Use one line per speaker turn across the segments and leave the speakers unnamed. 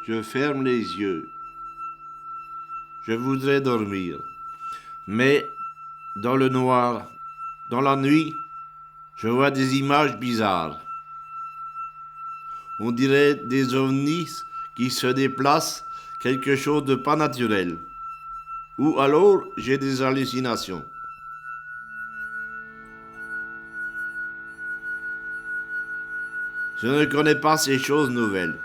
Je ferme les yeux. Je voudrais dormir. Mais dans le noir, dans la nuit, je vois des images bizarres. On dirait des ovnis qui se déplacent, quelque chose de pas naturel. Ou alors j'ai des hallucinations. Je ne connais pas ces choses nouvelles.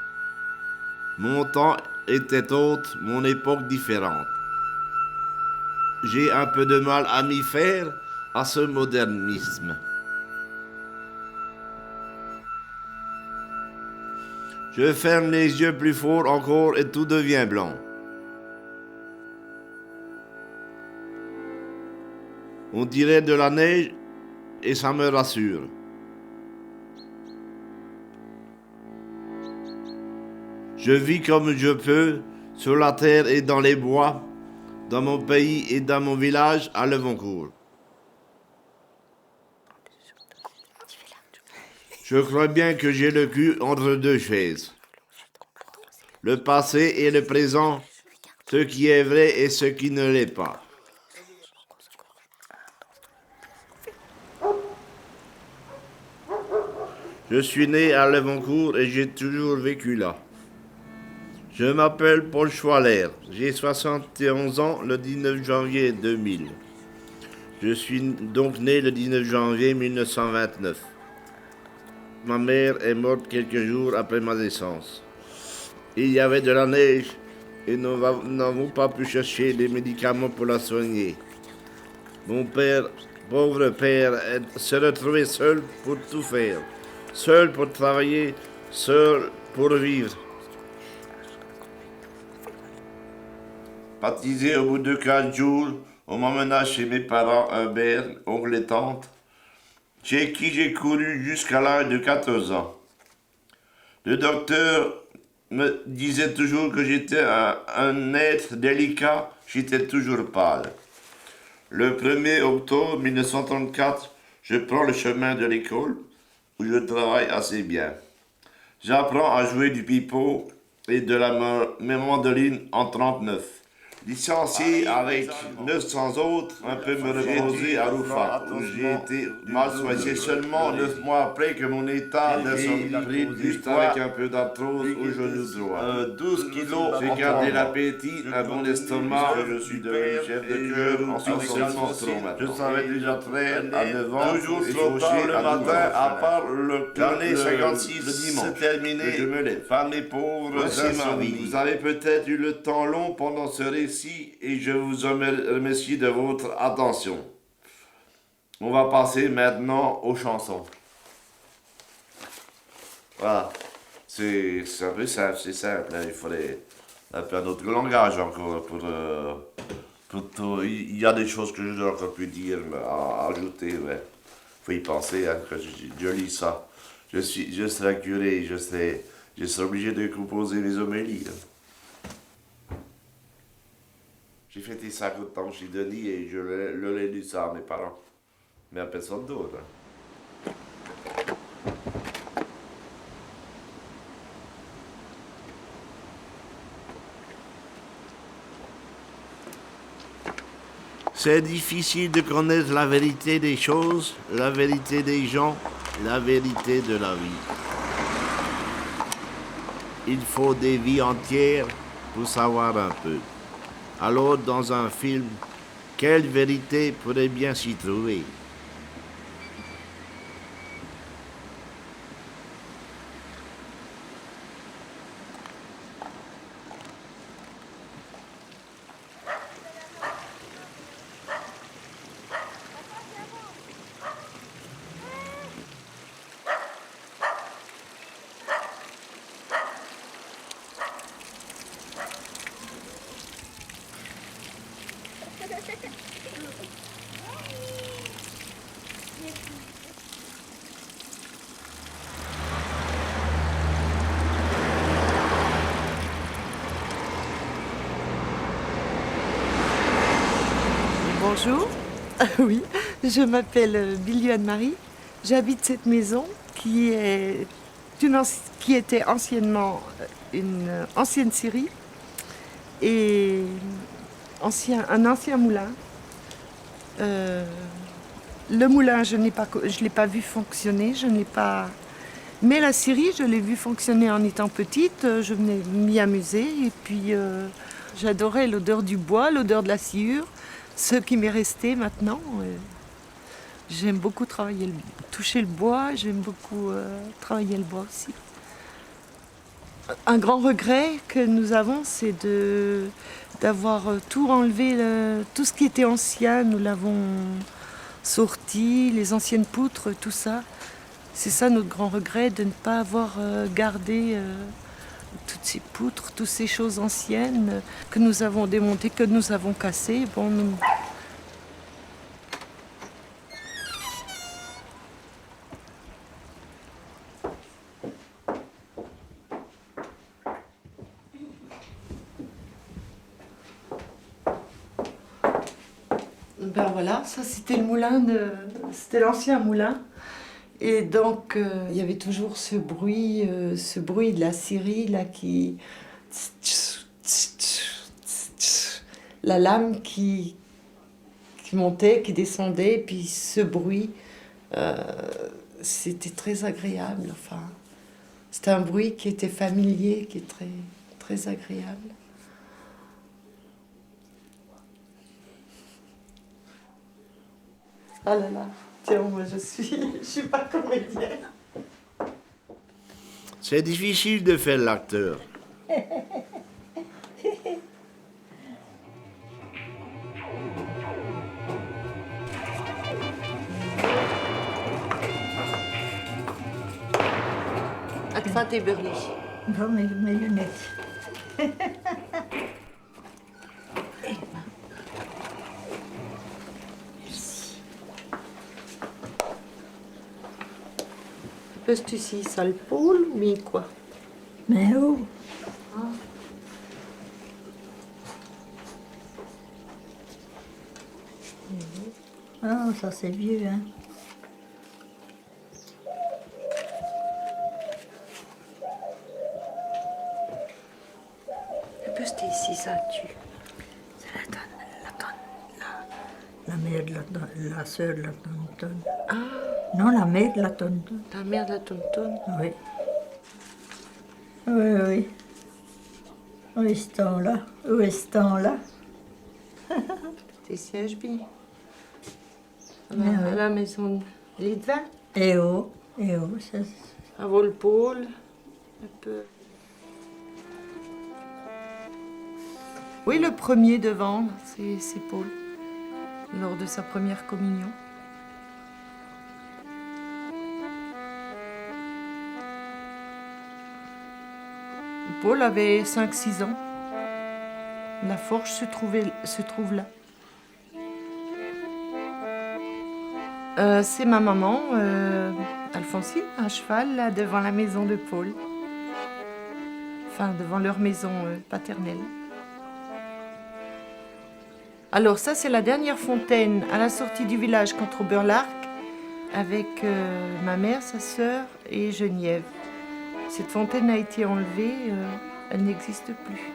Mon temps était autre, mon époque différente. J'ai un peu de mal à m'y faire à ce modernisme. Je ferme les yeux plus fort encore et tout devient blanc. On dirait de la neige et ça me rassure. Je vis comme je peux, sur la terre et dans les bois, dans mon pays et dans mon village à Levencourt. Je crois bien que j'ai le cul entre deux chaises. Le passé et le présent, ce qui est vrai et ce qui ne l'est pas. Je suis né à Levencourt et j'ai toujours vécu là. Je m'appelle Paul Schwaller, j'ai 71 ans le 19 janvier 2000. Je suis donc né le 19 janvier 1929. Ma mère est morte quelques jours après ma naissance. Il y avait de la neige et nous n'avons pas pu chercher des médicaments pour la soigner. Mon père, pauvre père, se retrouvait seul pour tout faire. Seul pour travailler, seul pour vivre. Baptisé au bout de 4 jours, on m'emmena chez mes parents, un père, oncle et tante, chez qui j'ai couru jusqu'à l'âge de 14 ans. Le docteur me disait toujours que j'étais un être délicat, j'étais toujours pâle. Le 1er octobre 1934, je prends le chemin de l'école, où je travaille assez bien. J'apprends à jouer du pipeau et de la mandoline en 1939. Licencié avec 900 autres, un peu me reposer à Roufa, où j'ai été mal soigné. C'est seulement 9 mois après que mon état de pris du poids avec un peu d'arthrose au genou droit. 12 kilos, j'ai gardé l'appétit, un bon estomac, je suis devenu chef de cœur en seulement trop maintenant. Je savais déjà traîner à 9 ans, toujours trop tard le matin, à part l'année 56, le dimanche. C'est terminé, je me lève. Femmes et pauvres, c'est ma vie. Vous avez peut-être eu le temps long pendant ce récit et je vous remercie de votre attention. On va passer maintenant aux chansons. Voilà. C'est un peu simple, c'est simple. Hein. Il faudrait un peu un autre langage encore pour tout. Il y a des choses que j'aurais encore pu dire, à ajouter. Il faut y penser hein, quand je lis ça. Je serai curé, je serai obligé de composer les homélies. Hein. J'ai fêté 50 ans chez Denis et je l'ai lu ça à mes parents. Mais à personne d'autre. Hein. C'est difficile de connaître la vérité des choses, la vérité des gens, la vérité de la vie. Il faut des vies entières pour savoir un peu. Alors, dans un film, quelle vérité pourrait bien s'y trouver?
Bonjour, oui, je m'appelle Billy Anne-Marie. J'habite cette maison qui était anciennement une ancienne scierie et un ancien moulin. Le moulin, je ne l'ai pas vu fonctionner, mais la scierie, je l'ai vu fonctionner en étant petite, je venais m'y amuser et puis j'adorais l'odeur du bois, l'odeur de la sciure, ce qui m'est resté maintenant. J'aime beaucoup toucher le bois, j'aime beaucoup travailler le bois aussi. Un grand regret que nous avons, c'est d'avoir tout enlevé, tout ce qui était ancien, nous l'avons sorti, les anciennes poutres, tout ça. C'est ça notre grand regret, de ne pas avoir gardé toutes ces poutres, toutes ces choses anciennes que nous avons démontées, que nous avons cassées. Bon, ben voilà, ça c'était c'était l'ancien moulin. Et donc il y avait toujours ce bruit de la scierie là qui, la lame qui montait, qui descendait, et puis ce bruit, c'était très agréable. Enfin, c'était un bruit qui était familier, qui est très très agréable. Ah là là, tiens, moi je suis pas comédienne.
C'est difficile de faire l'acteur.
Accent et burli.
Non, mes lunettes.
Bist ici sale poule, mais quoi?
Mais oh, ah, ça c'est vieux, hein.
Bist ici ça tu?
C'est la mère de la sœur de la tontonne.
Ah,
Non, la mère de la tontonne.
ta mère de la tontonne.
Oui. Oui, oui. Où est ce temps-là? Où est ce temps-là?
Tes sièges bien.
Ah ouais.
À la maison de Lidvin,
Et oh, ça,
à Volpole, un peu. Oui, le premier devant, c'est Paul, lors de sa première communion. Paul avait 5-6 ans. La forge se trouve là. C'est ma maman, Alphonsine, à cheval, là, devant la maison de Paul. Enfin, devant leur maison paternelle. Alors ça, c'est la dernière fontaine à la sortie du village contre Oberlark, avec ma mère, sa sœur et Geniève. Cette fontaine a été enlevée, elle n'existe plus.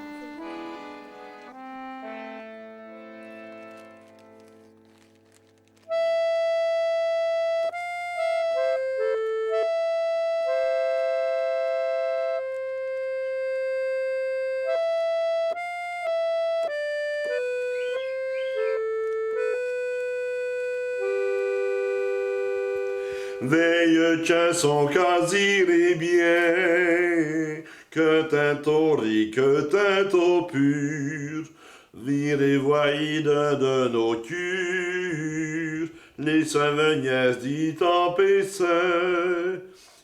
Veille tiens son casir et bien, que tantôt riz, que tantôt pur, virez voyez de nos cures, les savenières dit tempêtes,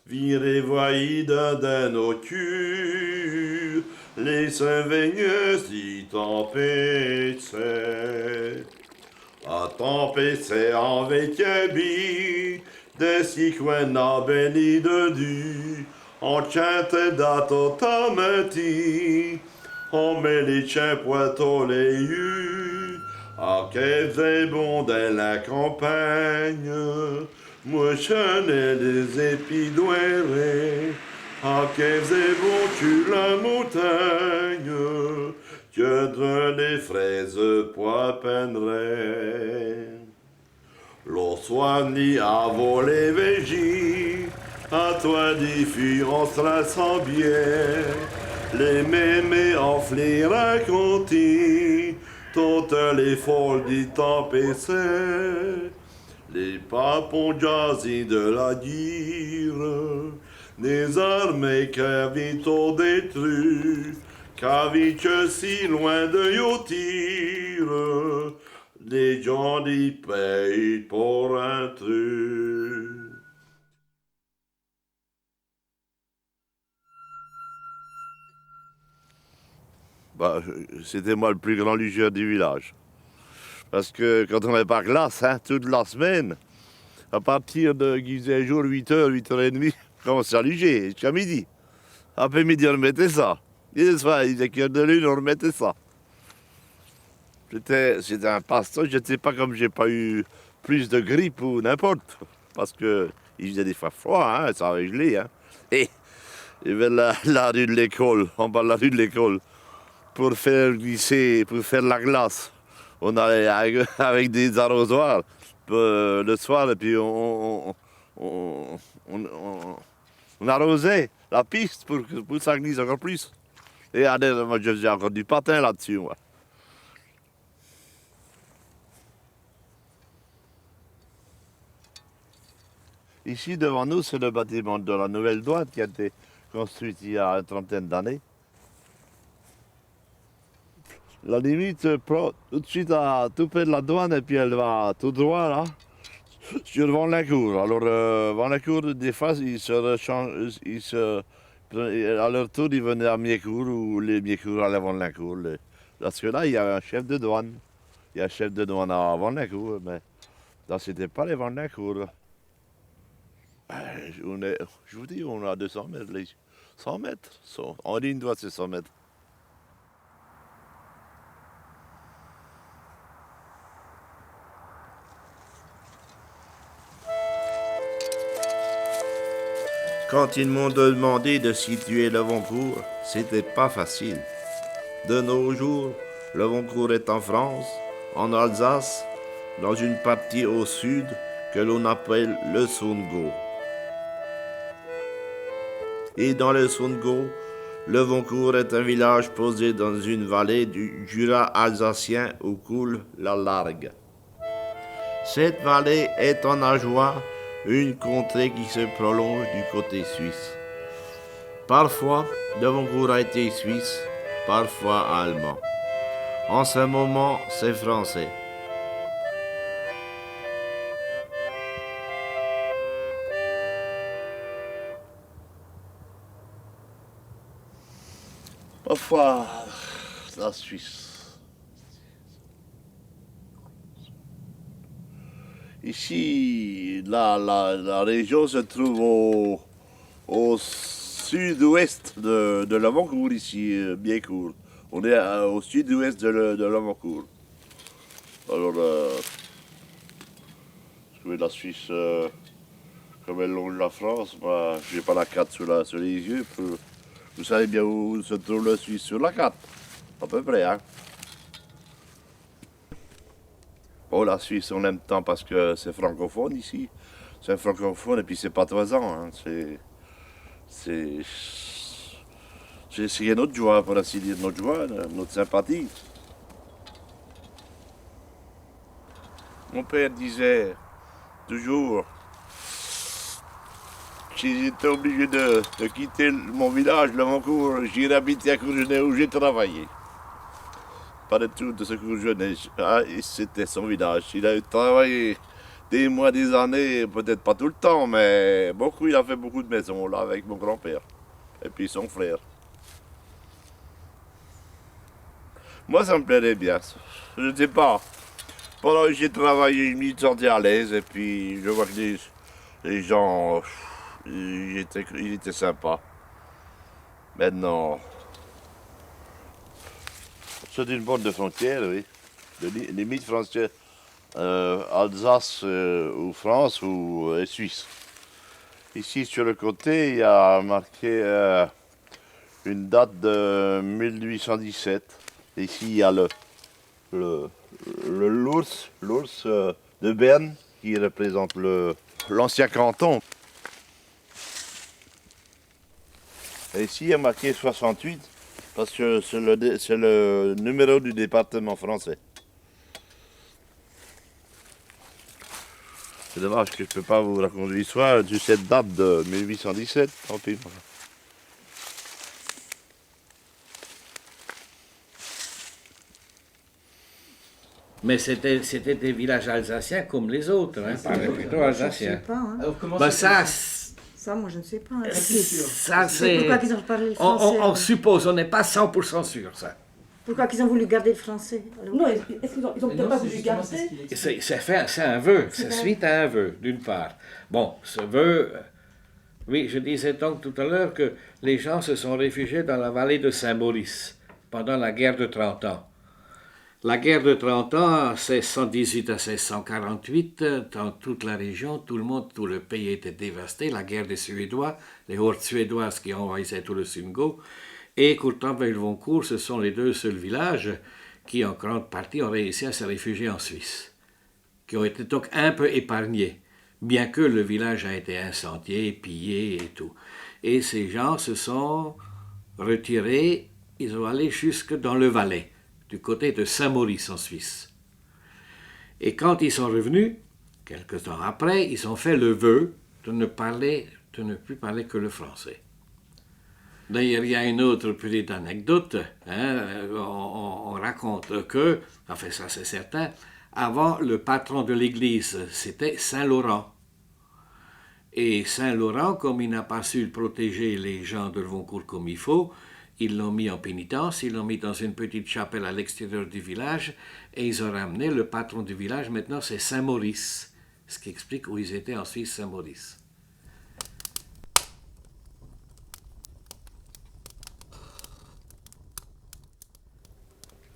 virez voyez de nos cures, les savenières dit tempêtes. A tempête en vecchiebi, des siquena béni de du, on chante dato tamati, on met les chiens poitos les yeux, à qu'elle faisait bon dans la campagne, moi je n'ai les épis douérés, À que faisais-vous la montagne, que de les fraises pois peindrait. L'eau soignée à voler végis, à toi des filles en stressant bien, les mémés enflés racontés, toutes les folles du temps passé, les papons jazzés de la dire, des armées qu'avait tout détruit, qu'avait que si loin de yotir, les gens d'y payent pour un truc. Bah, c'était moi le plus grand lugeur du village. Parce que quand on n'est pas classe, hein, toute la semaine, à partir de jour 8h, 8h30, on commence à luger jusqu'à midi. Après midi, on remettait ça. Et le soir, il était de lune, on remettait ça. C'était un passe-temps, je ne sais pas comme j'ai pas eu plus de grippe ou n'importe. Parce que il faisait des fois froid, hein, ça avait gelé. Hein. Et il y avait la rue de l'école, en bas de la rue de l'école, pour faire glisser, pour faire la glace. On allait avec des arrosoirs le soir et puis on arrosait la piste pour que ça glisse encore plus. Et moi je faisais encore du patin là-dessus. Moi. Ici devant nous, c'est le bâtiment de la nouvelle douane qui a été construit il y a une trentaine d'années. La limite prend tout de suite à tout près de la douane et puis elle va tout droit là, sur Vanlincourt. Alors Vanlincourt, des fois, ils se rechangent, à leur tour, ils venaient à Miécourt ou les Miécourt allaient à Vanlincourt. Parce que là, il y a un chef de douane. Il y a un chef de douane à Vanlincourt, mais là, c'était pas les Vanlincourt. Je vous dis, on a 200 mètres, 100 mètres. En ligne droite, c'est 100 mètres. Quand ils m'ont demandé de situer Levoncourt, c'était pas facile. De nos jours, Levoncourt est en France, en Alsace, dans une partie au sud que l'on appelle le Sundgau. Et dans le Sundgau, Levoncourt est un village posé dans une vallée du Jura alsacien où coule la Largue. Cette vallée est en nageoire une contrée qui se prolonge du côté suisse. Parfois, Levoncourt a été suisse, parfois allemand. En ce moment, c'est français. Parfois, la Suisse. Ici, la région se trouve au sud-ouest de Levoncourt, ici, Miécourt. On est au sud-ouest de Levoncourt. Alors, la Suisse, comme elle longe la France, moi, j'ai pas la carte sur les yeux. Vous savez bien où se trouve la Suisse sur la carte, à peu près, hein. Oh, la Suisse, on aime tant parce que c'est francophone ici. C'est francophone et puis c'est patoisant. Hein. C'est notre joie, pour ainsi dire, notre joie, notre sympathie. Mon père disait toujours, si j'étais obligé de quitter mon village, Levoncourt, j'irais habiter à Courgenay où j'ai travaillé. Pas du tout de ce Courgenay. Ah, c'était son village. Il a travaillé des mois, des années, peut-être pas tout le temps, mais beaucoup. Il a fait beaucoup de maisons là avec mon grand-père et puis son frère. Moi, ça me plairait bien. Je ne sais pas. Pendant que j'ai travaillé, je m'y sentais à l'aise et puis je vois que les gens, ils étaient sympas. Maintenant, c'est une bande de frontières, oui. De limite frontière Alsace ou France ou Suisse. Ici, sur le côté, il y a marqué une date de 1817. Et ici, il y a l'ours de Berne qui représente l'ancien canton. Et ici, il y a marqué 68 parce que c'est le numéro du département français. C'est dommage que je ne peux pas vous raconter l'histoire de cette date de 1817. Tant pis.
Mais c'était des villages alsaciens comme les autres, hein, plutôt
Je ne sais
alsaciens.
pas. Hein.
Alors comment
Ben
ça
Ça, moi, je ne sais pas. Hein.
ça c'est...
Pourquoi qu'ils ont parlé le français
On suppose, on n'est pas 100% sûr, ça.
Pourquoi qu'ils ont voulu garder le français alors?
Non, est-ce qu'ils ont peut-être pas voulu garder?
C'est un vœu, c'est suite à un vœu, d'une part. Bon, ce vœu... Oui, je disais donc tout à l'heure que les gens se sont réfugiés dans la vallée de Saint-Maurice pendant la guerre de 30 ans. La guerre de 30 ans, 1618 à 1648, dans toute la région, tout le pays était dévasté. La guerre des Suédois, les hordes suédoises qui envahissaient tout le Sungo, et Courtanville-Voncourt, ce sont les deux seuls villages qui, en grande partie, ont réussi à se réfugier en Suisse, qui ont été donc un peu épargnés, bien que le village a été incendié, pillé et tout. Et ces gens se sont retirés, ils sont allés jusque dans le Valais, du côté de Saint-Maurice en Suisse. Et quand ils sont revenus, quelque temps après, ils ont fait le vœu de ne plus parler que le français. D'ailleurs, il y a une autre petite anecdote. Hein, on raconte que, enfin ça c'est certain, avant le patron de l'église, c'était Saint-Laurent. Et Saint-Laurent, comme il n'a pas su protéger les gens de Voncourt comme il faut, ils l'ont mis en pénitence, ils l'ont mis dans une petite chapelle à l'extérieur du village et ils ont ramené le patron du village. Maintenant, c'est Saint-Maurice, ce qui explique où ils étaient en Suisse, Saint-Maurice.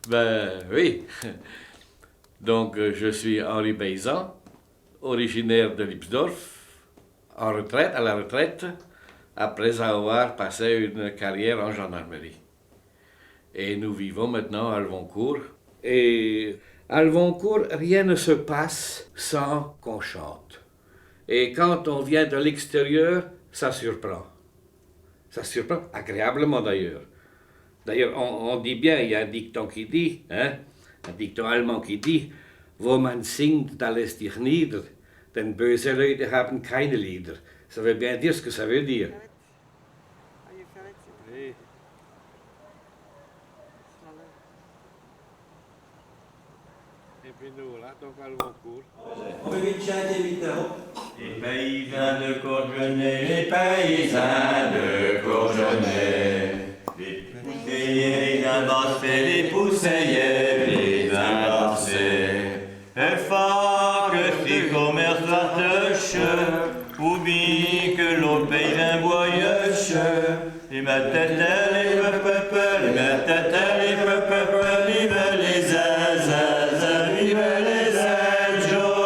Ben oui. Donc, je suis Henri Baysan, originaire de Lipsdorf, à la retraite, après avoir passé une carrière en gendarmerie. Et nous vivons maintenant à Alvoncourt. Et à Alvoncourt, rien ne se passe sans qu'on chante. Et quand on vient de l'extérieur, ça surprend. Ça surprend agréablement d'ailleurs. D'ailleurs, on dit bien, il y a un dicton qui dit, hein, un dicton allemand qui dit, wo man singt, da lässt dich nieder, denn böse Leute haben keine Lieder. Ça veut bien dire ce que ça veut dire. Et puis nous, là, donc à Alvoncourt.
On peut vite chanter vite, hein.
Les paysans de Courgenay, les paysans de Courgenay, les pousseyers, les avancés, les pousseyers, les avancés. Et fort que si commerce la tâche, ou bien que l'on paye un voyage, et ma tête, les peuples, et ma tête, les peuples, vive les zazazas, vive les adjoints.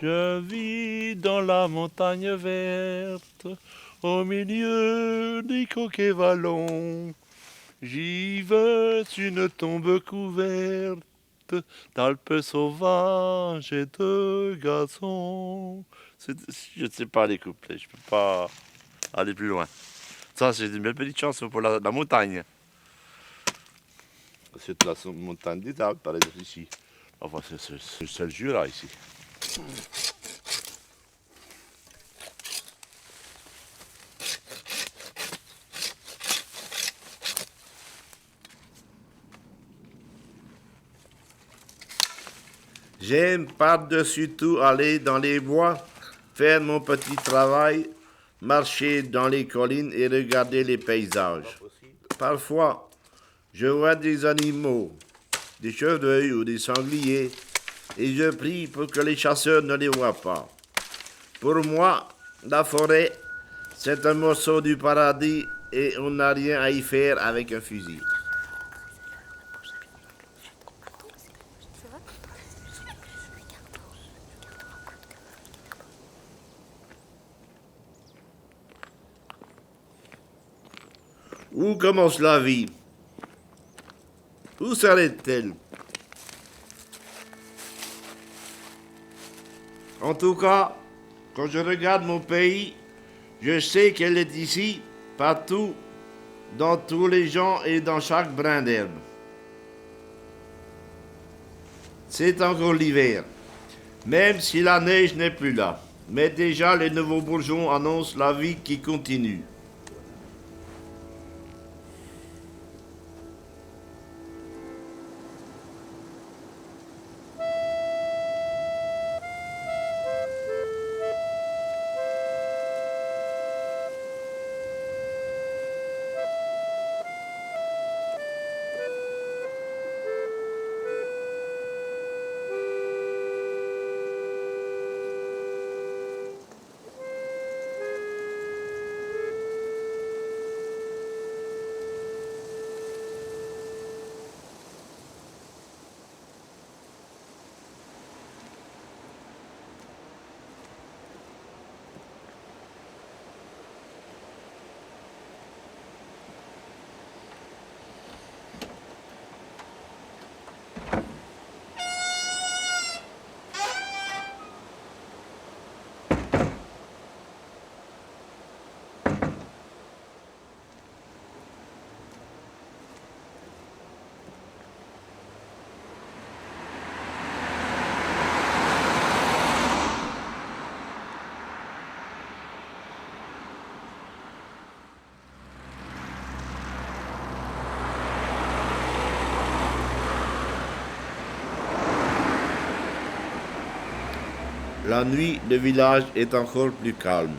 Je vis dans la montagne verte, au milieu des coquets vallons. J'y veux une tombe couverte d'Alpes sauvages et de gazons. Je ne sais pas les couplets, je ne peux pas aller plus loin. Ça, c'est une belle petite chanson pour la montagne. C'est la montagne des Alpes, par exemple, ici. Enfin, c'est le Jura, ici.
J'aime par-dessus tout aller dans les bois, faire mon petit travail, marcher dans les collines et regarder les paysages. Parfois, je vois des animaux, des chevreuils ou des sangliers, et je prie pour que les chasseurs ne les voient pas. Pour moi, la forêt, c'est un morceau du paradis et on n'a rien à y faire avec un fusil. Où commence la vie? Où s'arrête-t-elle? En tout cas, quand je regarde mon pays, je sais qu'elle est ici, partout, dans tous les gens et dans chaque brin d'herbe. C'est encore l'hiver, même si la neige n'est plus là. Mais déjà, les nouveaux bourgeons annoncent la vie qui continue. La nuit, le village est encore plus calme.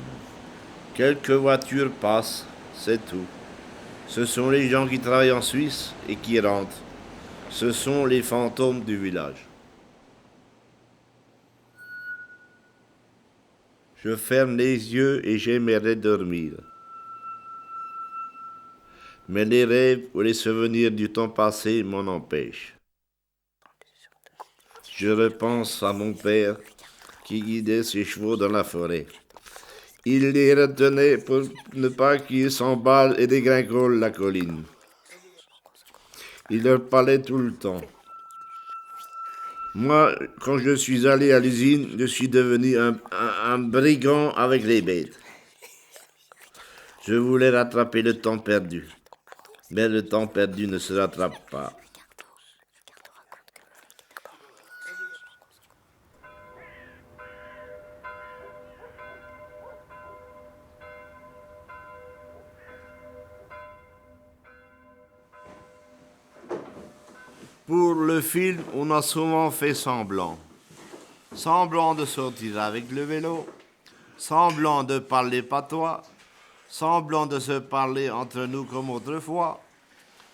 Quelques voitures passent, c'est tout. Ce sont les gens qui travaillent en Suisse et qui rentrent. Ce sont les fantômes du village. Je ferme les yeux et j'aimerais dormir. Mais les rêves ou les souvenirs du temps passé m'en empêchent. Je repense à mon père qui guidait ses chevaux dans la forêt. Il les retenait pour ne pas qu'ils s'emballent et dégringolent la colline. Il leur parlait tout le temps. Moi, quand je suis allé à l'usine, je suis devenu un brigand avec les bêtes. Je voulais rattraper le temps perdu. Mais le temps perdu ne se rattrape pas. Pour le film, on a souvent fait semblant. Semblant de sortir avec le vélo, semblant de parler patois, semblant de se parler entre nous comme autrefois,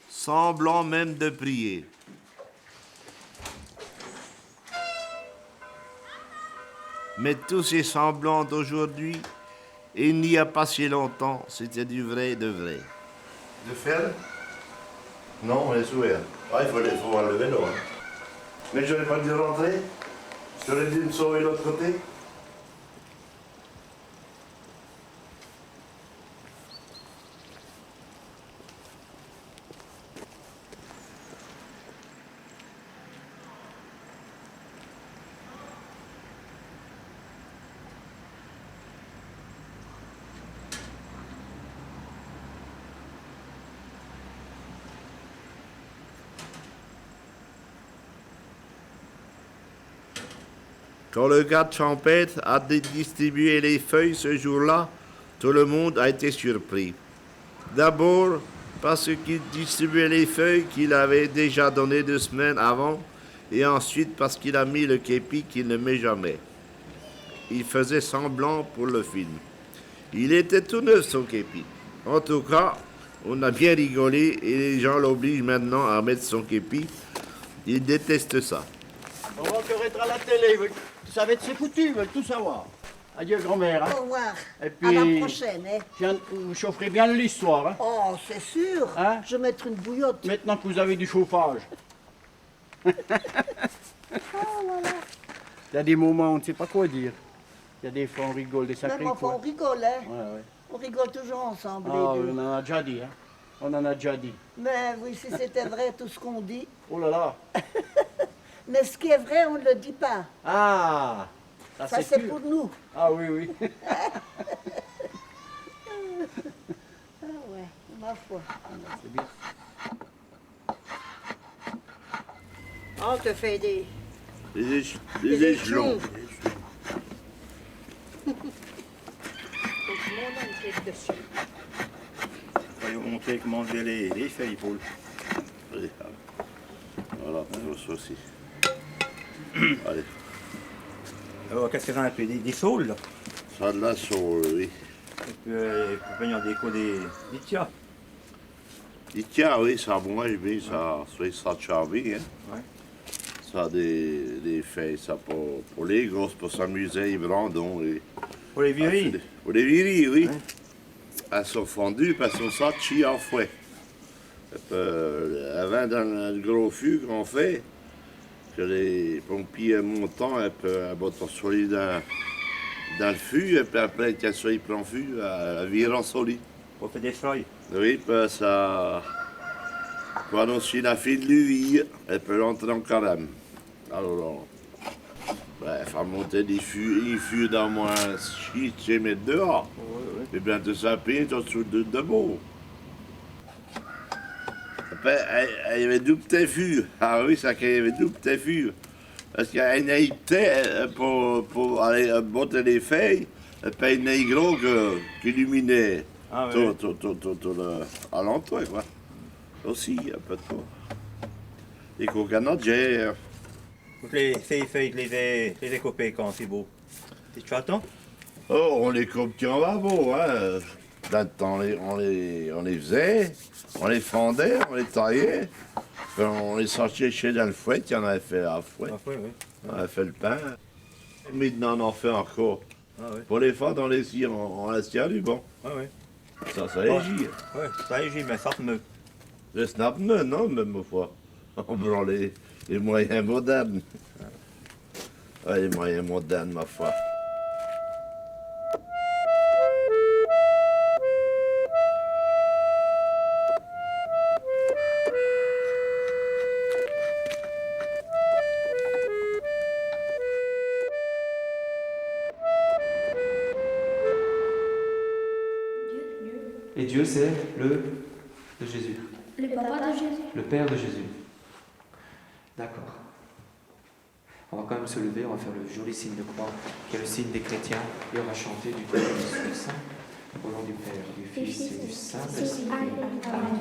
semblant même de prier. Mais tous ces semblants d'aujourd'hui, il n'y a pas si longtemps, c'était du vrai de vrai. De faire? Non, on est ouvert. Ah, il faut voir le vélo. Hein. Mais j'aurais pas dû rentrer. J'aurais dû me sauver de l'autre côté. Quand le garde champêtre a distribué les feuilles ce jour-là, tout le monde a été surpris. D'abord parce qu'il distribuait les feuilles qu'il avait déjà données 2 semaines avant, et ensuite parce qu'il a mis le képi qu'il ne met jamais. Il faisait semblant pour le film. Il était tout neuf son képi. En tout cas, on a bien rigolé et les gens l'obligent maintenant à mettre son képi. Il déteste ça.
On va encore être à la télé. Ça va être c'est foutu, ils veulent tout savoir. Adieu, grand-mère. Hein.
Au revoir.
Et puis,
à la prochaine. Hein.
Vous chaufferez bien l'histoire. Hein.
Oh, c'est sûr.
Hein?
Je vais mettre une bouillotte.
Maintenant que vous avez du chauffage.
Oh là là.
Il y a des moments où on ne sait pas quoi dire. Il y a des fois on rigole, des sacrés
Même enfin, on
coups.
rigole, hein.
Ouais, ouais.
On rigole toujours ensemble,
Ah,
les deux.
on en a déjà dit. Hein. On en a déjà dit.
Mais oui, si c'était vrai tout ce qu'on dit.
Oh là là.
Mais ce qui est vrai, on ne le dit pas.
Ah,
Ça,
c'est
c'est
sûr.
pour nous.
Ah oui, oui.
Ah ouais, ma foi.
C'est bien.
On te fait des
Les échelons.
Donc, je m'en donne quelque dessus.
On va vous montrer comment faire les feuilles, Paul.
Voilà, ça aussi. Allez,
Alors, qu'est-ce que ça appelle des saules, là?
ça a de la saule, oui.
Et puis, pour venir en déco des tias.
Il tient, oui, ça mange bien, ça charmé, hein.
Ouais.
Ça a des feuilles, ça pour les grosses, pour s'amuser, les brandons.
Pour les virilles.
Pour les virilles, oui.
Ouais.
Elles sont fondues parce qu'on ça chie en fouet. Avant, dans le gros fût qu'on fait, que les pompiers montant, elles bottent solide dans le fût, et puis après, qu'elles soient plein fût, elles virent en solide.
Pour faire des feuilles.
Oui, puis ça. Quand on suit la file de l'huile, elle peut rentrer en carême. Alors, ben, faire monter des fûts dans moins 6 mètres dehors. Et bien, tout ça pinte en dessous de beau. Après, il y avait deux petits fûts. Ah oui, ça qu'il y avait deux petits fûts. Parce qu'il y a un œil petit pour aller botter les feuilles, et puis un œil gros qui illuminait.
Ah oui.
Tout à l'entour, quoi. Aussi, un peu de tout. Les cocanagères.
Toutes les feuilles, les coupées quand c'est beau. Tu attends?
Oh, on les coupe qui en va beau, hein. Dans le temps, on les faisait, on les fendait, on les taillait. Puis on les sortait chez dans le fouet, il y en avait fait à fouet.
Ah oui, oui.
On avait fait le pain. Maintenant, on en fait encore.
Ah oui.
Pour les fendre, on les tient du bon.
Ah oui.
Ça agit.
Ouais, ça agit, mais ça me.
Le snap, non, même ma foi. On prend les moyens modernes. Ouais, les moyens modernes, ma foi.
Et Dieu, c'est le de Jésus,
Le papa de Jésus.
le Père de Jésus. D'accord. On va quand même se lever, on va faire le joli signe de croix, qui est le signe des chrétiens, et on va chanter du côté du Saint, au nom du Père, du Fils et du Saint-Esprit. Amen.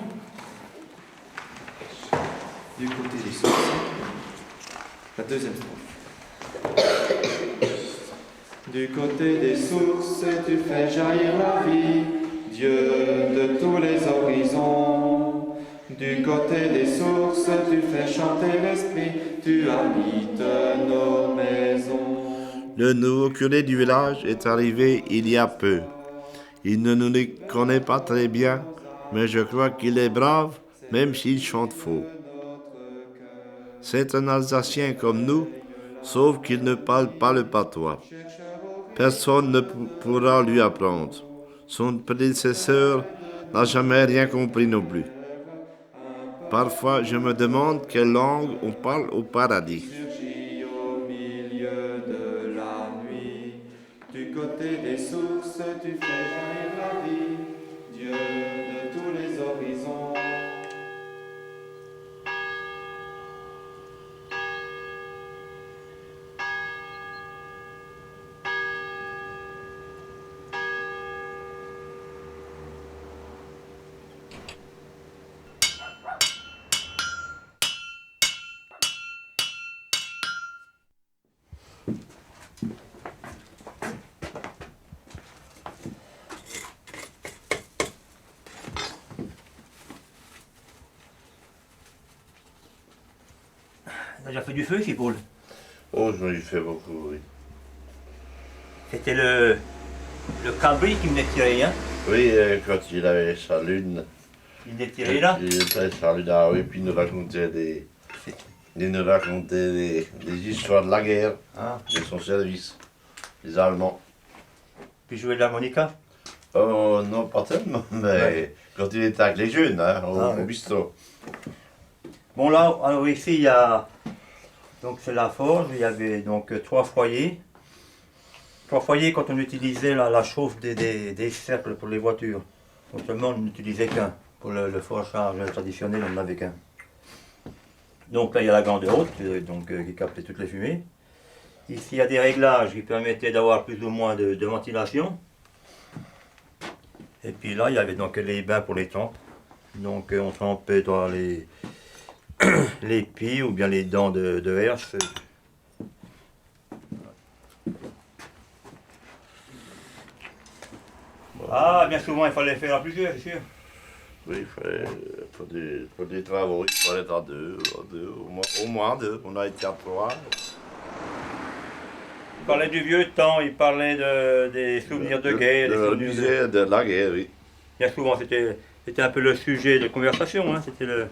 Du côté des sources, la deuxième strophe. Du côté des sources, tu fais jaillir la vie, Dieu de tous les horizons. Du côté des sources, tu fais chanter l'esprit, tu habites nos maisons.
Le nouveau curé du village est arrivé il y a peu. Il ne nous connaît pas très bien, mais je crois qu'il est brave, même s'il chante faux. C'est un Alsacien comme nous, sauf qu'il ne parle pas le patois. Personne ne pourra lui apprendre. Son prédécesseur n'a jamais rien compris non plus. Parfois, je me demande quelle langue on parle au paradis.
Surgit au milieu de la nuit. Du côté des sources, tu fais jaillir la vie, Dieu de tous les horizons.
T'as déjà fait du feu ici, Paul?
Oh, je m'en ai fait beaucoup, oui.
C'était le cabri qui venait tirer, hein?
Oui, quand il avait sa lune.
Il venait tirer là?
Il était sa lune, ah oui, puis il nous racontait des histoires de la guerre, de son service, les Allemands.
Puis jouer de l'harmonica?
Oh non, pas tellement, mais Quand il était avec les jeunes, hein,
Ah,
au
oui.
bistrot.
Bon là, alors ici il y a, donc c'est la forge, il y avait donc 3 foyers. 3 foyers quand on utilisait la chauffe des cercles pour les voitures. Autrement on n'utilisait qu'un. Pour le forgeage traditionnel on n'en avait qu'un. Donc là il y a la grande haute, donc qui captait toutes les fumées. Ici il y a des réglages qui permettaient d'avoir plus ou moins de ventilation. Et puis là il y avait donc les bains pour les trempes. Donc on trempait dans les pieds ou bien les dents de herse. Ah, bien souvent il fallait faire à plusieurs, c'est sûr.
Oui, il fallait, pour des travaux, il fallait être à deux, au moins deux. On a été à 3.
Il parlait du vieux temps, il parlait des souvenirs de guerre. Des souvenirs
de la guerre, oui.
Bien souvent c'était un peu le sujet de conversation, hein, c'était le...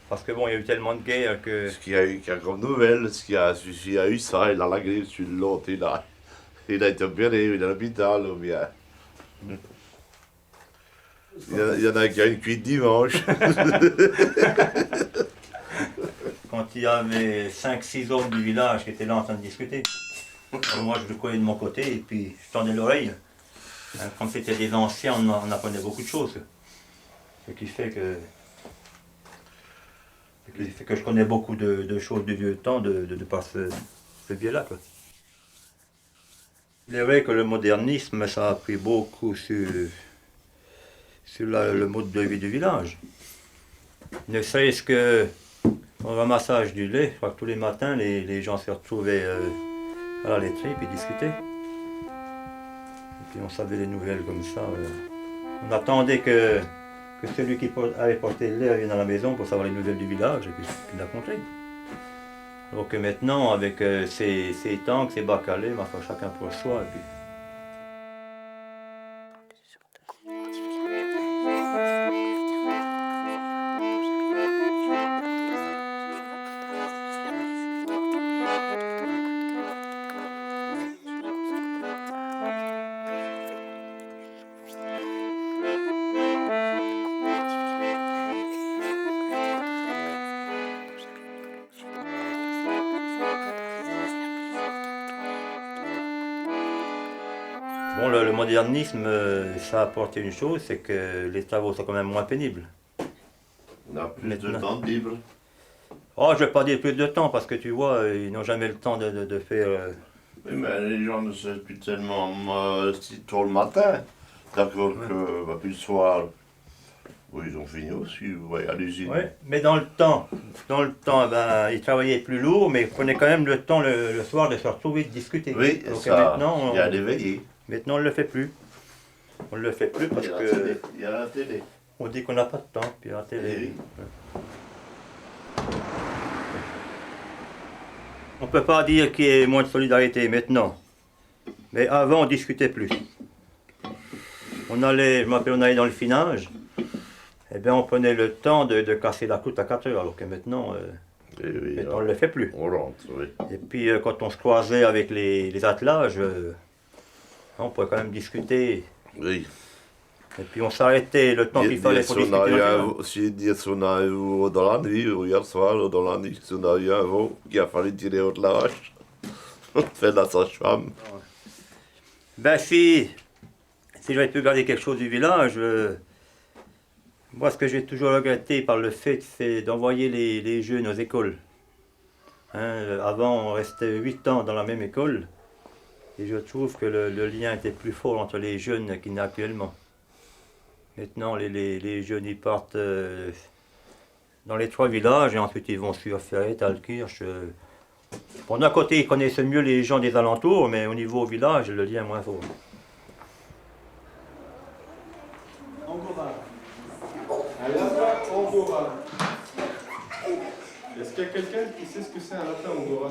Parce que bon, il y a eu tellement de guerres que...
Ce qu'il y a eu comme nouvelle, s'il y a eu ça, il a la guerre sur l'autre, il a été opéré, il est à l'hôpital, ou bien... Il y en a qui a une cuite dimanche.
Quand il y avait 5-6 hommes du village qui étaient là en train de discuter, alors moi je le collais de mon côté et puis je tendais l'oreille. Comme c'était des anciens, on apprenait beaucoup de choses. Ce qui fait que je connais beaucoup de choses du vieux temps de par ce biais-là, quoi. Il est vrai que le modernisme, ça a pris beaucoup sur le mode de vie du village. Ne serait-ce que au ramassage du lait, je crois que tous les matins, les gens se retrouvaient à la laiterie et puis discutaient. Et puis on savait les nouvelles comme ça. On attendait que celui qui avait porté le lait vienne à la maison pour savoir les nouvelles du village et puis la conter. Alors que maintenant, avec ces tanks, ces bacs à lait, ma foi, chacun pour soi. Et puis... Bon, le modernisme, ça a apporté une chose, c'est que les travaux sont quand même moins pénibles.
On a plus de temps de libre.
Oh, je ne vais pas dire plus de temps, parce que tu vois, ils n'ont jamais le temps de faire...
Oui, mais les gens ne sont plus tellement si tôt le matin. D'accord que plus le soir, oui, ils ont fini aussi, vous voyez, à l'usine.
Oui, mais dans le temps, ben, ils travaillaient plus lourd, mais ils prenaient quand même le temps le soir de se retrouver, de discuter.
Oui,
donc
ça,
maintenant,
il y a des veillées.
Maintenant, on ne le fait plus. On ne le fait plus parce que...
Il y a la télé.
On dit qu'on n'a pas de temps, puis il y a la télé.
Oui.
On ne peut pas dire qu'il y ait moins de solidarité maintenant. Mais avant, on discutait plus. On allait, je me rappelle, on allait dans le finage. Eh bien, on prenait le temps de casser la croûte à 4 heures, alors que maintenant, maintenant on ne le fait plus.
On rentre, oui.
Et puis, quand on se croisait avec les attelages, on pouvait quand même discuter.
Oui.
Et puis, on s'arrêtait le temps qu'il fallait pour discuter.
Si on a eu dans la nuit, hier soir, dans la nuit, si on a eu un veau qui a fallu tirer au la vache, on fait de la sage-femme.
Ben si j'avais pu garder quelque chose du village, moi ce que j'ai toujours regretté par le fait, c'est d'envoyer les jeunes aux écoles. Hein, avant on restait 8 ans dans la même école, et je trouve que le lien était plus fort entre les jeunes qu'il n'est actuellement. Maintenant les jeunes ils partent dans les 3 villages et ensuite ils vont sur Ferret, Thalkirch. Bon, d'un côté, ils connaissent mieux les gens des alentours, mais au niveau village, le lien est moins fort.
Angora. Un lapin Angora. Est-ce qu'il y a quelqu'un qui sait ce que c'est un lapin Angora?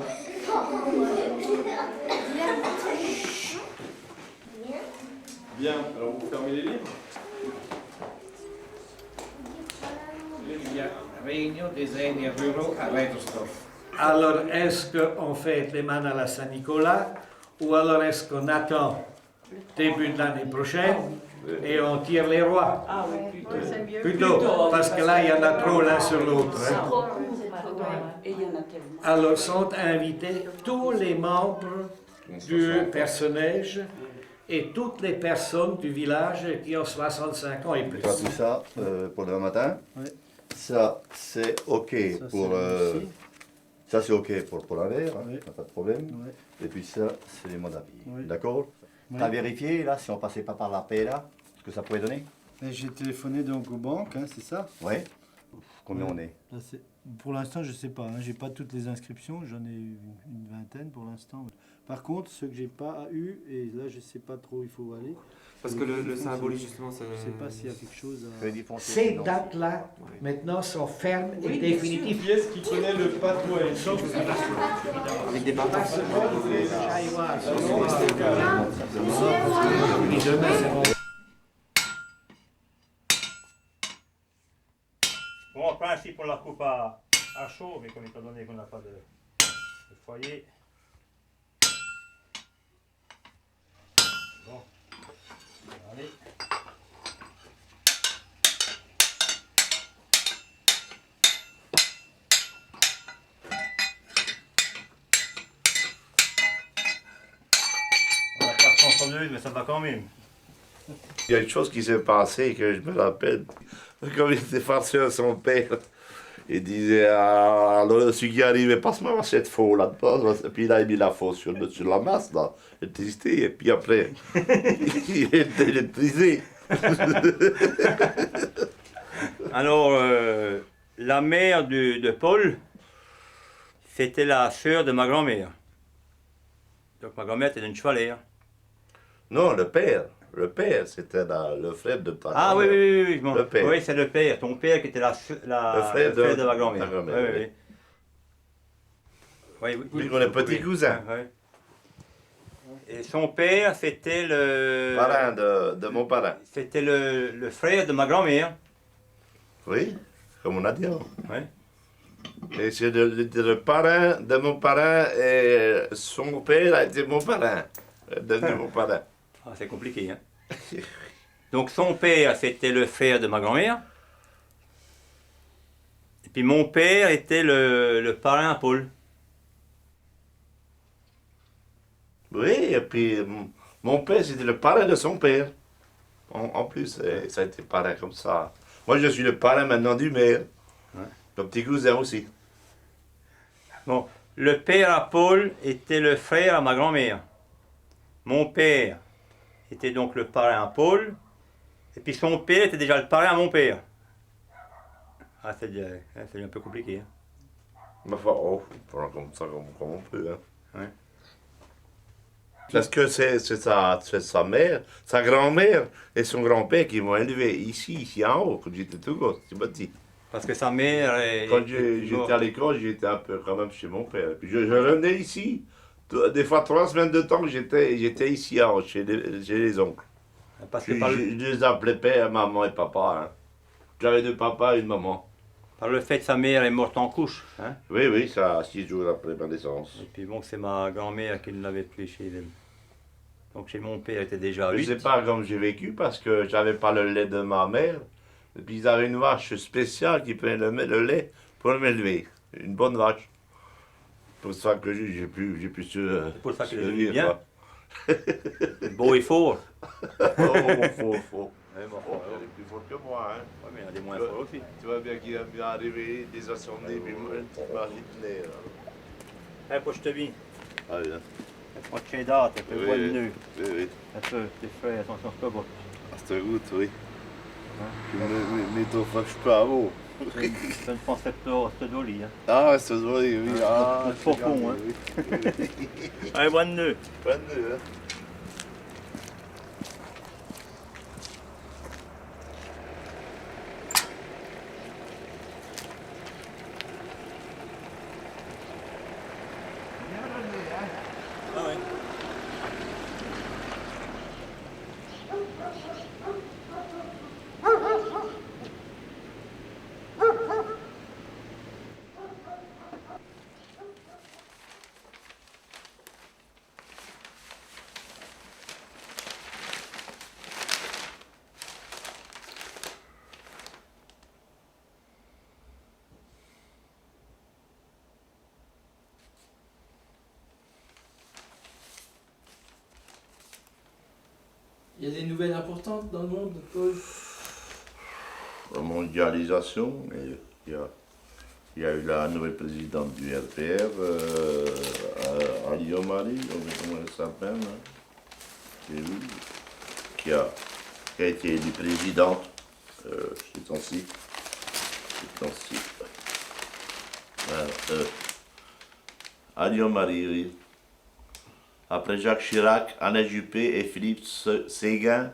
Bien, alors vous fermez les livres.
Il y a réunion des aînés ruraux à Reidersdorf. Alors, est-ce qu'on fête les mannes à la Saint-Nicolas ou alors est-ce qu'on attend début de l'année prochaine et on tire les rois.
Ah oui, plutôt.
Plutôt, parce que là, il y en a trop l'un sur l'autre. Hein.
Et il y en a tellement.
Alors sont invités tous les membres du personnage et toutes les personnes du village qui ont 65 ans et plus.
Pas tout ça pour demain matin.
Ouais.
Ça, c'est OK
Ça,
pour...
c'est ici.
ça, c'est OK pour la verre, hein,
Oui.
pas de problème.
Ouais.
Et puis ça, c'est les mots d'avis.
Oui.
D'accord.
Oui.
T'as vérifié, là, si on passait pas par la paix, là, ce que ça pourrait donner?
Et j'ai téléphoné donc aux banques, hein, c'est ça?
Oui. Combien
Ouais.
on est?
Là, pour l'instant, je sais pas. Hein, j'ai pas toutes les inscriptions. J'en ai une vingtaine pour l'instant. Par contre, ce que j'ai pas eu, et là, je sais pas trop où il faut aller.
Parce que le symbole, justement, ça...
Je sais pas s'il y a quelque chose à...
Crédit foncier,
Ces
non.
dates-là, maintenant, sont fermes et
Oui, bien sûr.
définitives.
Qui est-ce qui connaît le patrouille?
Avec des barres.
Parce que les Chaïwas sont et demain, c'est
Bon, en principe, on la coupe à chaud, mais comme étant donné qu'on n'a pas de foyer. Bon, allez. On a 400 mais ça va quand même.
Il y a une chose qui s'est passée que je me rappelle. Comme il était farceur à son père, il disait alors celui qui arrivait, passe-moi cette faux là-dedans. Et puis il a mis la faux sur la masse, là, électricité, et puis après, il était électrisé.
Alors, la mère de Paul, c'était la sœur de ma grand-mère. Donc ma grand-mère était une chevalière.
Non, le père, c'était le frère de ta
Ah oui,
grand-mère.
oui, oui, oui, bon.
Le père.
Oui, c'est le père. Ton père qui était le frère de ma grand-mère.
ta grand-mère,
Oui,
oui.
oui, oui. Oui, oui.
Puis on est petit cousin.
Oui. Et son père, c'était le...
Parrain de mon parrain.
C'était le frère de ma grand-mère.
Oui, comme on a dit.
Oui.
Et c'est le parrain de mon parrain et son père a été mon parrain. Devenu mon parrain.
Ah, c'est compliqué, hein. Donc son père, c'était le frère de ma grand-mère. Et puis mon père était le parrain à Paul.
Oui, et puis mon père, c'était le parrain de son père. En plus, ça a été parrain comme ça. Moi, je suis le parrain maintenant du maire.
Ouais.
Le petit cousin aussi.
Bon, le père à Paul était le frère à ma grand-mère. Mon père était donc le parrain à Paul. Et puis son père était déjà le parrain à mon père. Ah, c'est un peu compliqué. Hein.
Mais enfin, oh, on prend comme ça, comme on peut. Hein.
Ouais.
Parce que c'est sa mère, sa grand-mère et son grand-père qui m'ont élevé ici en haut, quand j'étais tout gosse, tout petit.
Parce que sa mère...
Quand j'étais à l'école, j'étais un peu quand même chez mon père. Puis je revenais ici. Des fois, 3 semaines de temps, j'étais ici en haut, chez les oncles.
Parce
Je,
que par
je les appelais père, maman et papa. Hein. J'avais 2 papas et une maman.
par le fait que sa mère est morte en couche. Hein.
Oui, oui, ça, 6 jours après ma naissance.
Et puis bon, c'est ma grand-mère qui ne l'avait plus chez elle. Donc chez mon père, elle était déjà
Je
8.
sais pas comment j'ai vécu parce que j'avais pas le lait de ma mère. Et puis ils avaient une vache spéciale qui prenait le lait pour m'élever. Une bonne vache. C'est pour ça que j'ai pu
C'est pour ça qu'il est devenu
survivre,
bien.
quoi.
Beau et fort.
Faux.
Ouais, bon,
Oh, elle est plus forte que moi, hein.
ouais, mais il y en a des moins forts aussi.
Tu vois bien qu'il va arriver des assemblées, puis moi, tu m'as rythmé.
Allez, pour je te vis.
Allez, hein.
Moi, tu es date, tu
Oui,
vois le
oui.
nœud.
Oui, oui.
Un peu, tes frères, attention, c'est pas bon.
À cette route, oui. Mais t'en fâches pas, bon.
Je ne pensais pas à ce dolly. Hein.
Ah, c'est vrai, oui. Ah,
c'est profond, hein.
Oui.
Allez, bon nœud.
Bonne nuit, hein.
Ah ouais.
Il y a des nouvelles importantes dans le monde, Paul?
La mondialisation, il y a eu la nouvelle présidente du RPR, Ali Omari, comment elle s'appelle, hein, c'est lui, qui a été élue présidente ces temps-ci. Ali Omari, oui. Après Jacques Chirac, Alain Juppé et Philippe Séguin,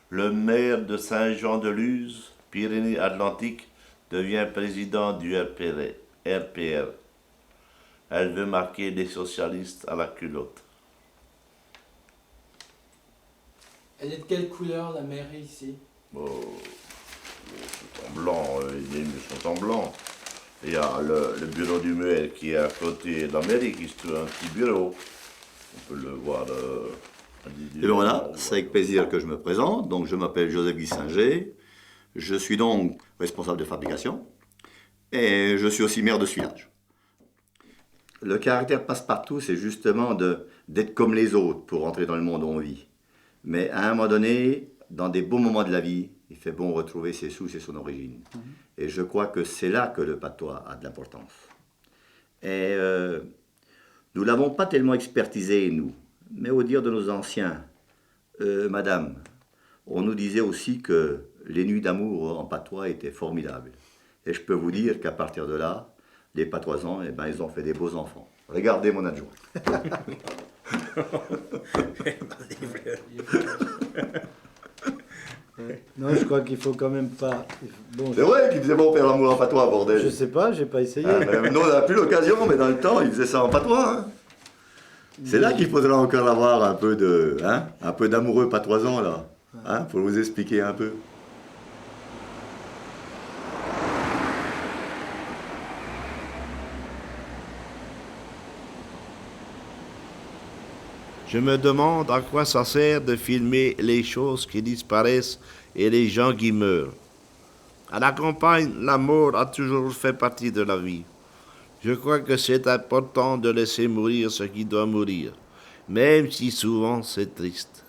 le maire de Saint-Jean-de-Luz, Pyrénées-Atlantiques, devient président du RPR. Elle veut marquer les socialistes à la culotte.
Elle est de quelle couleur, la mairie, ici?
Oh, c'est en blanc, les murs sont en blanc. Il y a le bureau du maire qui est à côté de la mairie, qui se trouve un petit bureau. On peut le voir.
Et bien voilà, c'est avec plaisir que je me présente. Donc je m'appelle Joseph Guissinger. Je suis donc responsable de fabrication. Et je suis aussi maire de ce village. Le caractère passe-partout, c'est justement d'être comme les autres pour rentrer dans le monde où on vit. Mais à un moment donné, dans des beaux moments de la vie, il fait bon retrouver ses sources et son origine. Et je crois que c'est là que le patois a de l'importance. Et nous ne l'avons pas tellement expertisé, nous. Mais au dire de nos anciens, madame, on nous disait aussi que les nuits d'amour en patois étaient formidables. Et je peux vous dire qu'à partir de là, les patoisans, eh ben, ils ont fait des beaux enfants. Regardez mon adjoint.
Non, je crois qu'il faut quand même pas... Bon,
c'est vrai qu'il faisait bon faire l'amour en patois, bordel.
Je sais pas, j'ai pas essayé.
Nous, on n'a plus l'occasion, mais dans le temps, il faisait ça en patois. Hein. C'est là qu'il faudra encore avoir un peu d'amoureux patoisans, là, hein, pour vous expliquer un peu.
Je me demande à quoi ça sert de filmer les choses qui disparaissent et les gens qui meurent. À la campagne, la mort a toujours fait partie de la vie. Je crois que c'est important de laisser mourir ce qui doit mourir, même si souvent c'est triste.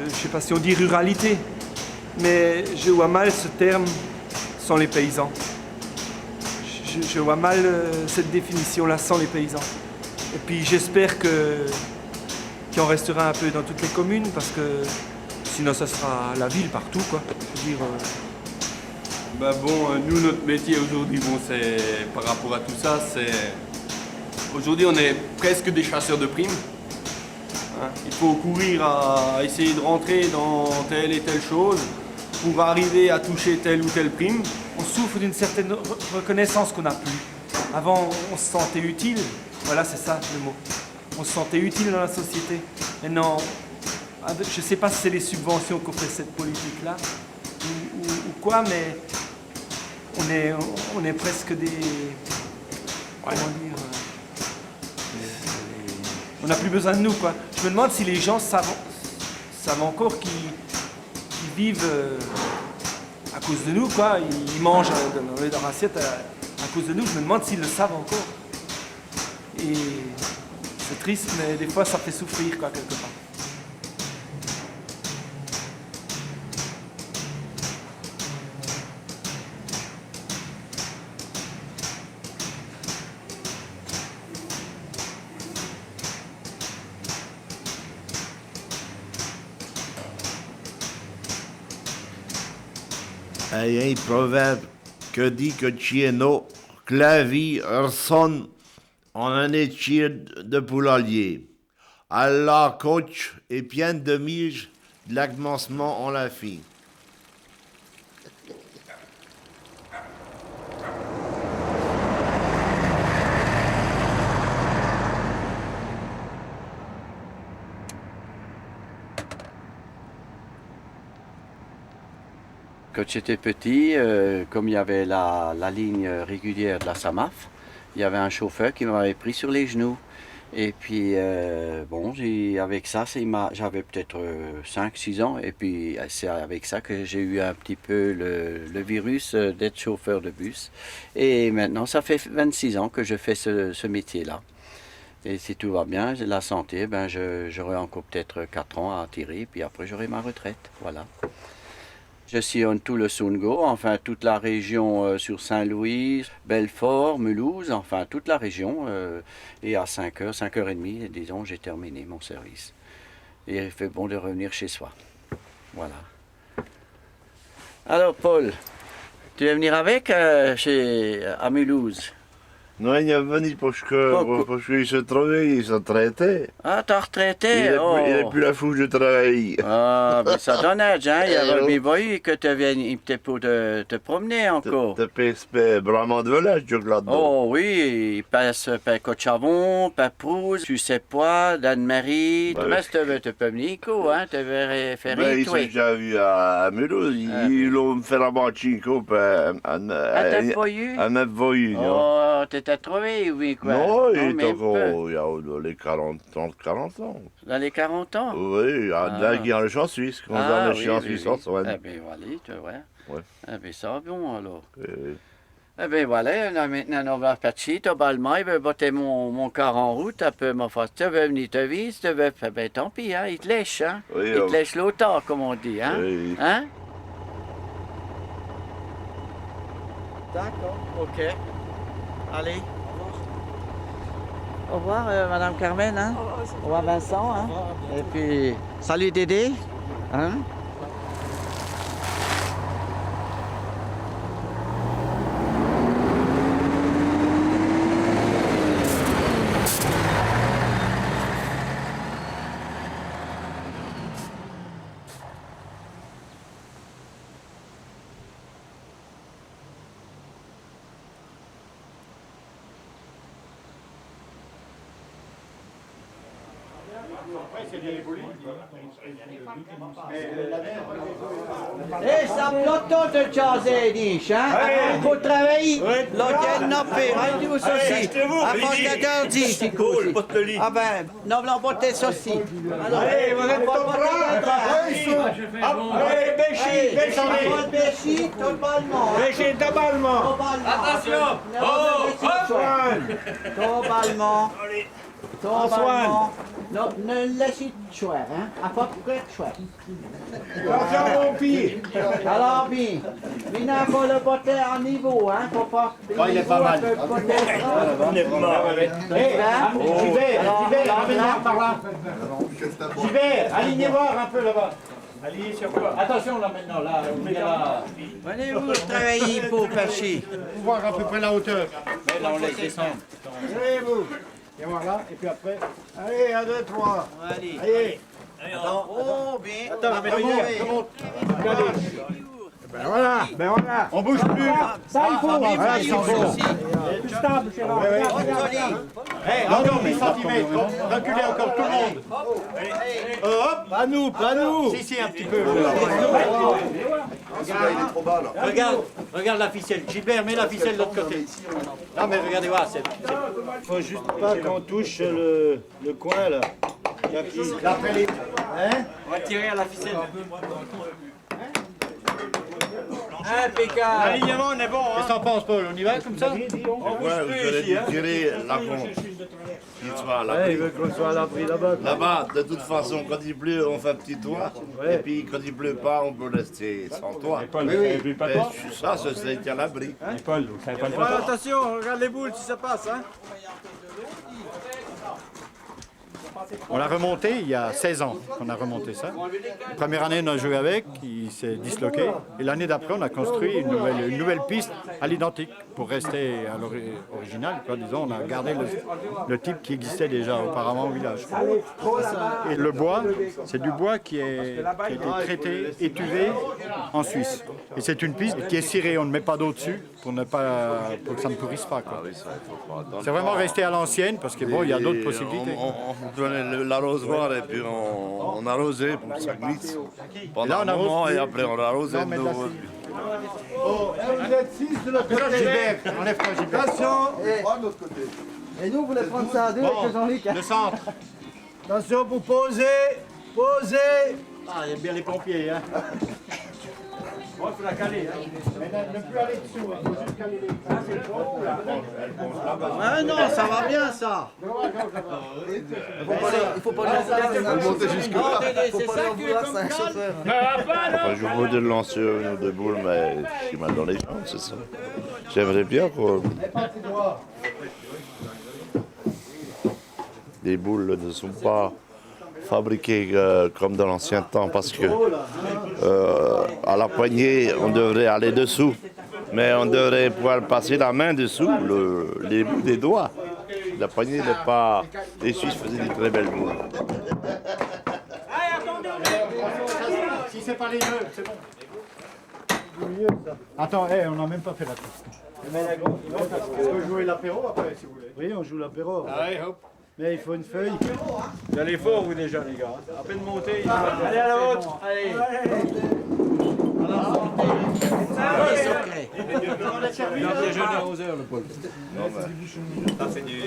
Je sais pas si on dit ruralité, mais je vois mal ce terme sans les paysans. Je vois mal cette définition-là sans les paysans. Et puis j'espère qu'il en restera un peu dans toutes les communes, parce que sinon ça sera la ville partout, quoi. Je veux dire,
Bah bon, nous, notre métier aujourd'hui, bon, c'est par rapport à tout ça, c'est... Aujourd'hui, on est presque des chasseurs de primes. Hein, il faut courir à essayer de rentrer dans telle et telle chose pour arriver à toucher telle ou telle prime.
on souffre d'une certaine reconnaissance qu'on n'a plus. Avant, on se sentait utile. Voilà, c'est ça le mot. On se sentait utile dans la société. Maintenant, je ne sais pas si c'est les subventions qu'on fait cette politique-là ou quoi, mais on est presque des... Comment dire, on n'a plus besoin de nous, quoi. Je me demande si les gens savent encore qu'ils vivent à cause de nous, quoi. Ils mangent dans leur assiette à cause de nous. Je me demande s'ils le savent encore. Et c'est triste, mais des fois ça fait souffrir, quoi, quelque part.
Il y a un proverbe que dit que Chieno, que la vie ressemble en un étier de poulailler. Allah coach et plein de mige, de l'accommencement en la fille.
quand j'étais petit, comme il y avait la ligne régulière de la SAMAF, il y avait un chauffeur qui m'avait pris sur les genoux. Et puis, bon, avec ça, j'avais peut-être 5-6 ans. Et puis, c'est avec ça que j'ai eu un petit peu le virus d'être chauffeur de bus. Et maintenant, ça fait 26 ans que je fais ce métier-là. Et si tout va bien, j'ai la santé, ben j'aurai encore peut-être 4 ans à tirer. Puis après, j'aurai ma retraite. Voilà. Je sillonne tout le Sundgau, enfin toute la région sur Saint-Louis, Belfort, Mulhouse, enfin toute la région. Et à 5h, 5h30, disons, j'ai terminé mon service. Et il fait bon de revenir chez soi. Voilà. Alors Paul, tu veux venir avec à Mulhouse?
Non, il est venu parce qu'il se travaille, il s'est retraité.
Ah, t'as retraité?
Il n'est plus la fouche de travail.
Ah, mais ça donne âge, hein? Il y avait bien voulu que tu viennes pour te promener encore.
Tu passes vraiment de village, tu là-dedans.
Oh oui, il passe par Côte-Chavon, par Prouz, tu sais pas, d'Anne-Marie. Mais tu peux venir, hein? Tu veux faire
Mais il s'est déjà vu à Mulhouse. Ils l'ont fait la moitié à neuf voyous.
Oh, t'étais trouvé, oui, quoi?
Non, il est encore, il y a les 40 ans.
Dans les 40 ans?
Oui, là, il y a le champ suisse, quand on a le champ suisse en soi.
Eh bien, voilà, tu vois.
Ouais.
Eh bien, ça va bon, alors.
Oui.
Eh bien, voilà, là, maintenant, on va partir. Tobalement, il veut botter mon car en route, un peu, ma face. Tu veux venir te vise, tu veux... Ben, tant pis, hein, il te lèche, hein.
Oui,
il te lèche l'automne, comme on dit, hein.
Oui.
Hein? D'accord, ok. Allez. Au revoir, Madame Carmen. Hein? Au revoir, Vincent. Hein? Et puis, salut Dédé. Hein? Eh, ça peloton de jaser, dis, hein? Il faut travailler. L'hôtel n'a fait, hein, tu aussi. Avant de dire, c'est cool. Ah ben, non, non, bottez ceci. Allez, vous êtes pas allez, Béchi, Béchi, totalement. Béchi, totalement. Attention. Totalement. Totalement. Non, ne laissez choix, hein? À pas de choix. Attention, mon pied. Alors, bien. Maintenant, il faut le botter en niveau, hein? Faut pas.
Il est pas mal.
On est pas mal.
J'y vais, revenez par là. J'y vais, alignez voir un peu là-bas. Alignez sur quoi? Attention là maintenant, là.
Venez vous travailler pour pêcher.
Voir à peu près la hauteur.
Là, on laisse descendre.
Allez-vous. Et voilà, et puis après. Allez, 1, 2, 3.
Allez.
Allez.
Attends. Oh, bien.
Attends, remonte. Ben voilà. On bouge plus. Ça, il faut. Voilà, il faut. Plus stable, c'est là. Encore 10 cm. Reculez encore tout le monde. Hop. Pas nous. Si, un petit peu.
Regarde la ficelle. Gilbert, mets la ficelle de l'autre côté. Non, mais regardez, voilà,
Faut juste pas qu'on touche le coin là. D'après les. Hein?
On va tirer à la ficelle.
Impeccable.
L'alignement, on est bon.
Qu'est-ce que t'en penses, Paul? On y va comme ça?
Ouais, vous allez tirer la con. Il soit à l'abri.
Il veut qu'on soit à l'abri là-bas.
Là-bas, de toute façon, quand il pleut, on fait un petit toit. Et puis, quand il pleut pas, on peut rester sans toit.
Paul, vous savez plus pas
Mais
toi?
ça, c'est à l'abri.
Paul, vous savez pas le
Voilà, attention, regarde les boules si ça passe. Hein.
On l'a remonté il y a 16 ans qu'on a remonté ça. La première année, on a joué avec, il s'est disloqué. Et l'année d'après, on a construit une nouvelle piste à l'identique pour rester à l'original. Disons, on a gardé le type qui existait déjà auparavant au village. Et le bois, c'est du bois qui a été traité, étuvé en Suisse. Et c'est une piste qui est cirée, on ne met pas d'eau dessus pour que ça ne pourrisse pas. C'est vraiment resté à l'ancienne parce que bon, il y a d'autres possibilités.
On prenait l'arrosoir et puis on arrosait pour que ça glisse pendant
là,
un moment et après on arrosait de nouveau.
Oh, vous êtes 6 de l'autre côté. Gilbert, enlève-toi Gilbert. Attention.
De l'autre côté. Et nous, vous voulez prendre ça à deux avec Jean-Luc.
Le centre. Attention pour poser. Poser. Ah, il y a bien les pompiers, hein.
Bon, il faut la caler. Hein.
Mais ne plus aller dessous, il faut juste caler les...
Ah non, ça va bien ça. Il faut pas lui monter jusque-là. C'est ça qui est comme
Enfin, je voudrais lancer une ou deux boules, mais je suis mal dans les jambes, c'est ça. J'aimerais bien quoi. Les boules ne sont pas fabriquées comme dans l'ancien temps, parce que à la poignée, on devrait aller dessous, mais on devrait pouvoir passer la main dessous, les bouts des doigts. La poignée n'est pas... Les Suisses faisaient des très belles boules.
Si c'est pas les nœuds, c'est bon. Attends, on n'a même pas fait la piste. On peut jouer l'apéro après, si vous voulez. Oui, on joue l'apéro.
Allez, hop.
Mais il faut une feuille.
Vous allez fort, vous déjà, les gars. À peine monté.
Allez à la haute. Allez.
Il a déjeuné à 11h, le Paul.
Ça, c'est du...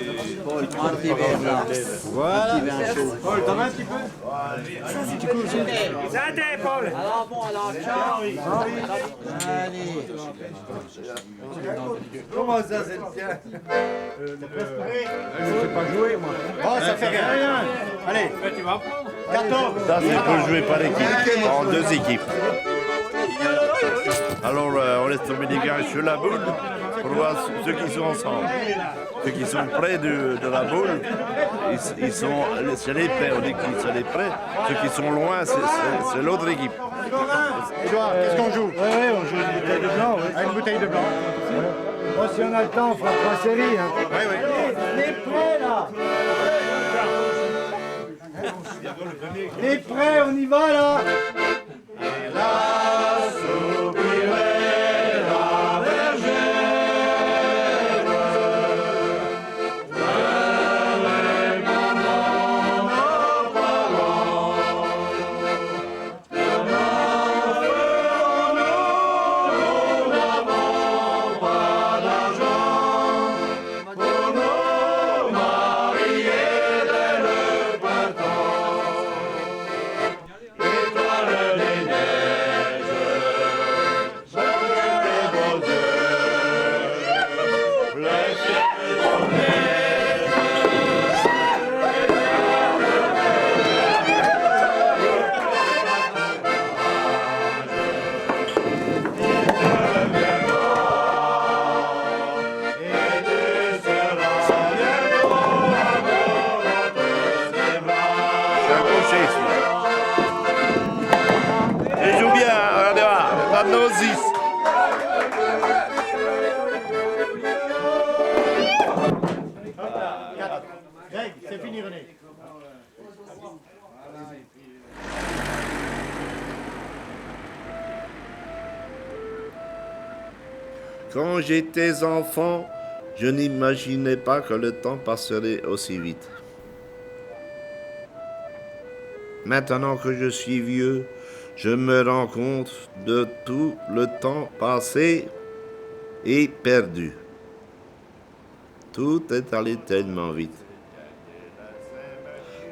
Voilà.
Paul, t'en as un petit peu?
Santé, Paul.
Alors bon, alors ciao. Allez.
Comment ça, c'est le tien?
Je ne sais pas jouer, moi. Oh, ça fait rien. Allez.
Tu vas prendre.
Carton.
Ça, c'est pour jouer par équipe, en deux équipes. Alors, on laisse tomber les gars sur la boule pour voir ceux qui sont ensemble. Ceux qui sont près de la boule, c'est les prêts, on dit qu'ils sont les prêts. Ceux qui sont loin, c'est l'autre équipe.
Edouard, qu'est-ce qu'on joue? Oui, on joue une bouteille de blanc. Une bouteille de blanc. Bon, si on a le temps, on fera 3 séries. Hein. Oui. Les prêts, là. Les prêts, on y va, là.
Et joue bien, regardez là, maintenant 6.
Greg, c'est fini, René.
Quand j'étais enfant, je n'imaginais pas que le temps passerait aussi vite. Maintenant que je suis vieux, je me rends compte de tout le temps passé et perdu. Tout est allé tellement vite.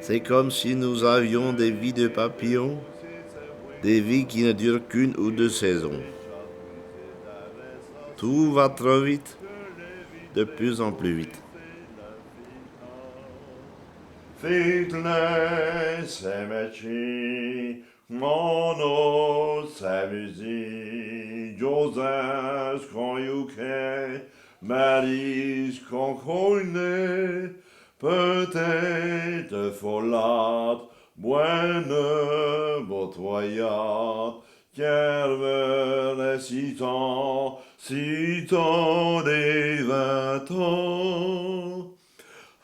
C'est comme si nous avions des vies de papillons, des vies qui ne durent qu'une ou deux saisons. Tout va trop vite, de plus en plus vite.
Fiddler s'aimait, mono s'amusait, Joseph Konyuke, Maris Konkoine, peut-être folate, buone botoyate, Kerver récitant, citant des 20 ans.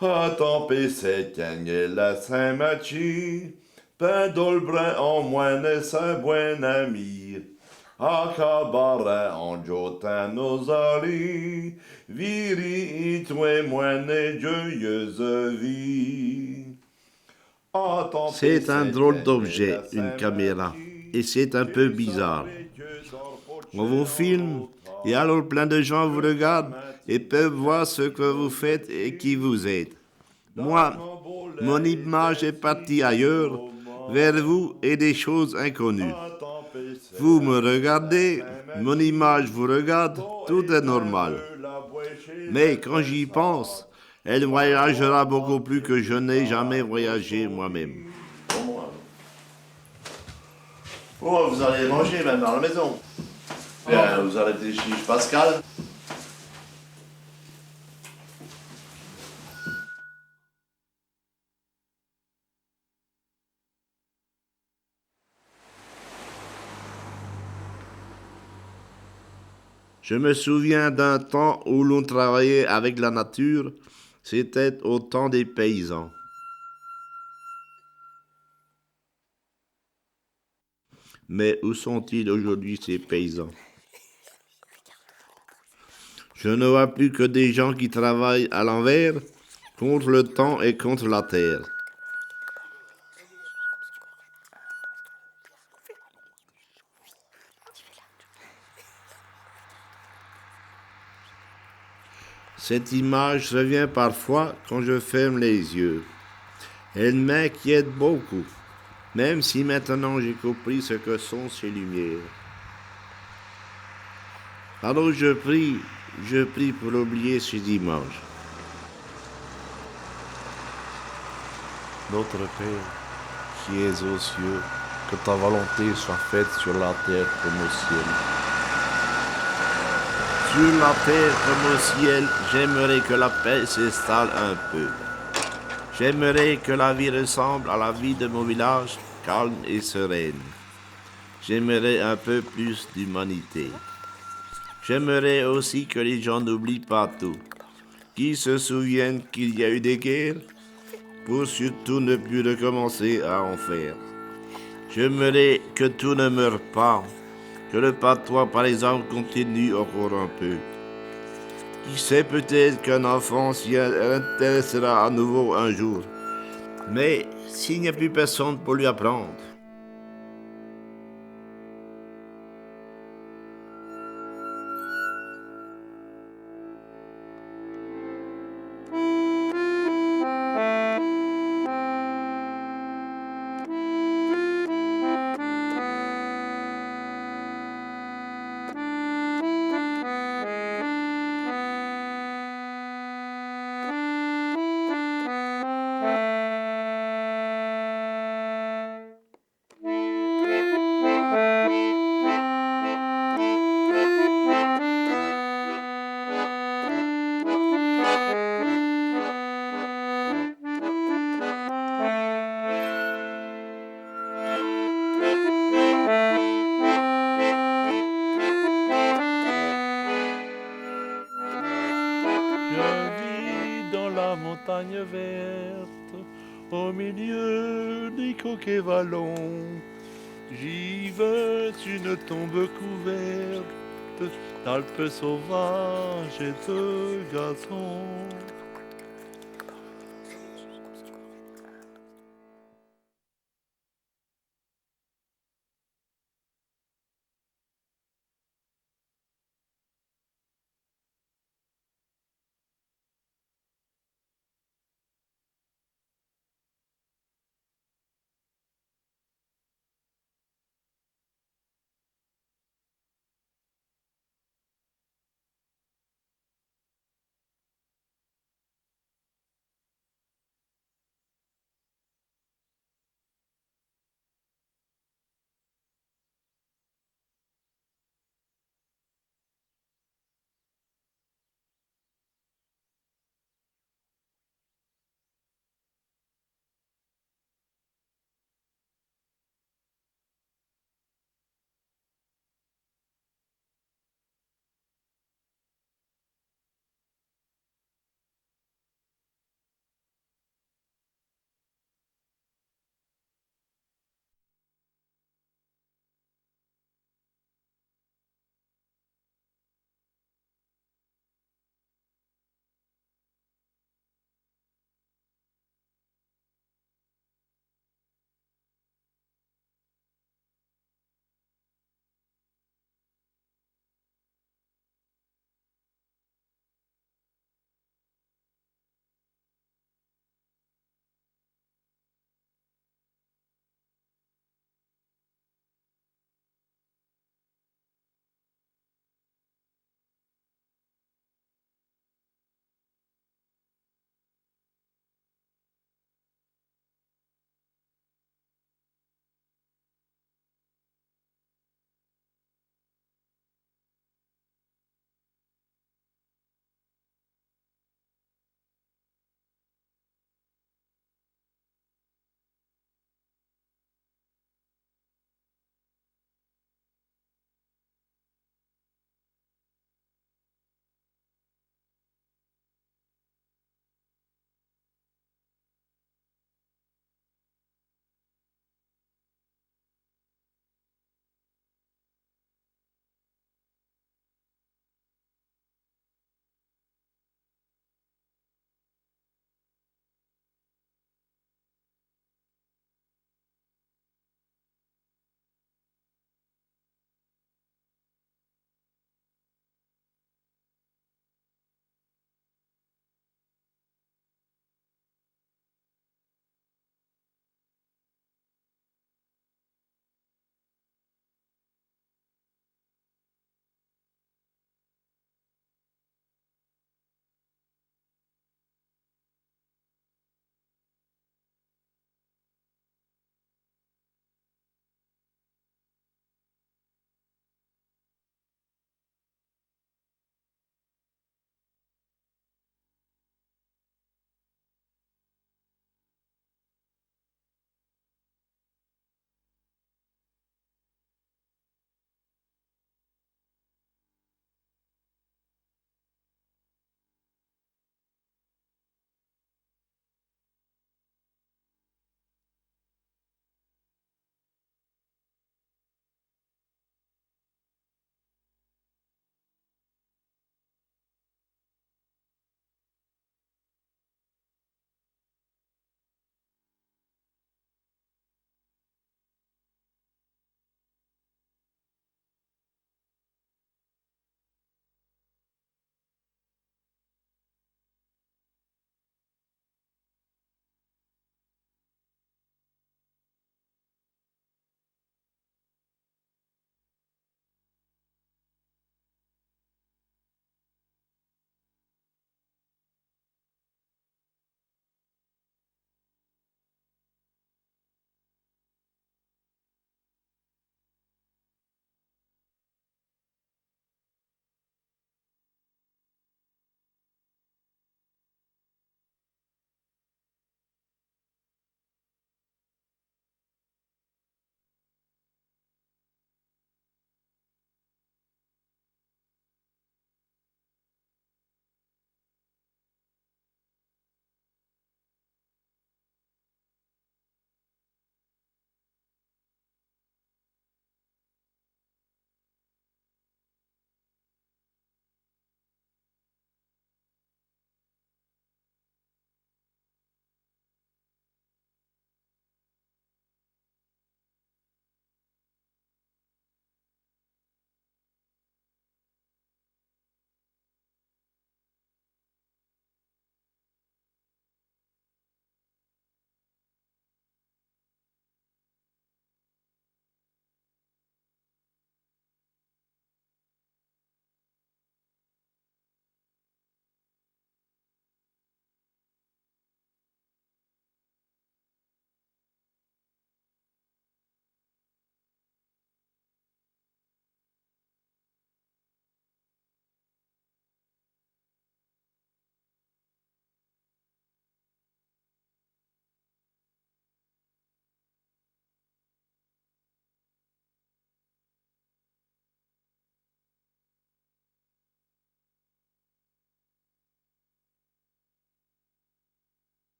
Attends, c'est gagné la Saint-Machi, Pedolbre en moine sa buen ami, Acabare en jotin nos ali, Viri itue moine joyeuse vie.
C'est un drôle d'objet, une caméra, et c'est un peu bizarre. On vous filme et alors plein de gens vous regardent et peuvent voir ce que vous faites et qui vous êtes. Moi, mon image est partie ailleurs, vers vous et des choses inconnues. Vous me regardez, mon image vous regarde, tout est normal. Mais quand j'y pense, elle voyagera beaucoup plus que je n'ai jamais voyagé moi-même.
Oh, vous allez manger même dans la maison. Bien, vous allez chez Pascal.
Je me souviens d'un temps où l'on travaillait avec la nature, c'était au temps des paysans. Mais où sont-ils aujourd'hui ces paysans? Je ne vois plus que des gens qui travaillent à l'envers, contre le temps et contre la terre. Cette image revient parfois quand je ferme les yeux. Elle m'inquiète beaucoup, même si maintenant j'ai compris ce que sont ces lumières. Alors je prie pour oublier ces images.
Notre Père, qui es aux cieux, que ta volonté soit faite sur la terre comme au ciel.
Sur la terre comme au ciel, j'aimerais que la paix s'installe un peu. J'aimerais que la vie ressemble à la vie de mon village, calme et sereine. J'aimerais un peu plus d'humanité. J'aimerais aussi que les gens n'oublient pas tout, qu'ils se souviennent qu'il y a eu des guerres, pour surtout ne plus recommencer à en faire. J'aimerais que tout ne meure pas, que le patois par exemple continue encore un peu. Qui sait, peut-être qu'un enfant s'y intéressera à nouveau un jour. Mais s'il n'y a plus personne pour lui apprendre.
Montagne verte, au milieu des coquets vallons, givent une tombe couverte d'alpes sauvages et de gazons.